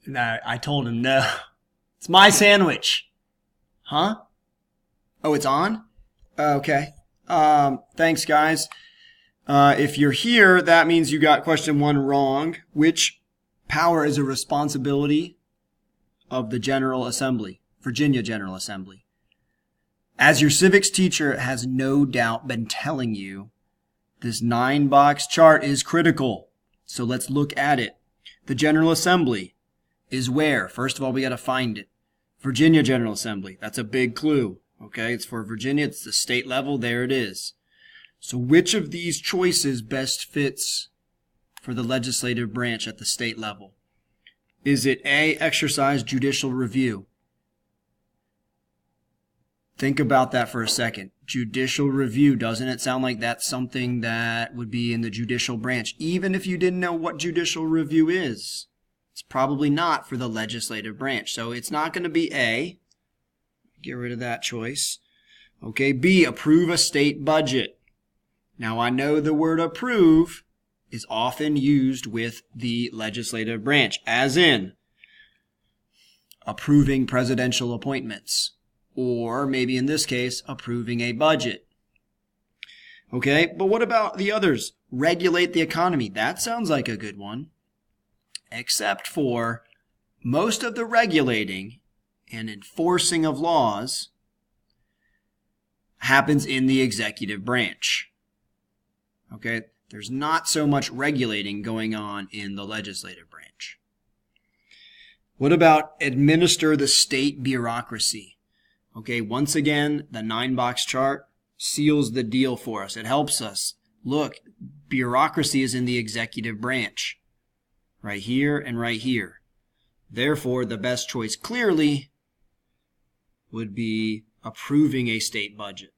No, I told him no. It's my sandwich. Huh? Oh, it's on? Okay. Thanks, guys. If you're here, that means you got question 1 wrong. Which power is a responsibility of the General Assembly, Virginia General Assembly? As your civics teacher has no doubt been telling you, this 9-box chart is critical. So let's look at it. The General Assembly is where? First of all, we got to find it. Virginia General Assembly. That's a big clue. Okay, it's for Virginia. It's the state level. There it is. So which of these choices best fits for the legislative branch at the state level? Is it A, exercise judicial review? Think about that for a second. Judicial review, doesn't it sound like that's something that would be in the judicial branch? Even if you didn't know what judicial review is, it's probably not for the legislative branch. So it's not going to be A. Get rid of that choice. Okay, B, approve a state budget. Now I know the word approve is often used with the legislative branch, as in approving presidential appointments, or maybe in this case, approving a budget. Okay, but what about the others? Regulate the economy. That sounds like a good one, except for most of the regulating and enforcing of laws happens in the executive branch. Okay, there's not so much regulating going on in the legislative branch. What about administer the state bureaucracy? Okay, once again, the 9-box chart seals the deal for us. It helps us. Look, bureaucracy is in the executive branch. Right here and right here. Therefore, the best choice clearly would be approving a state budget.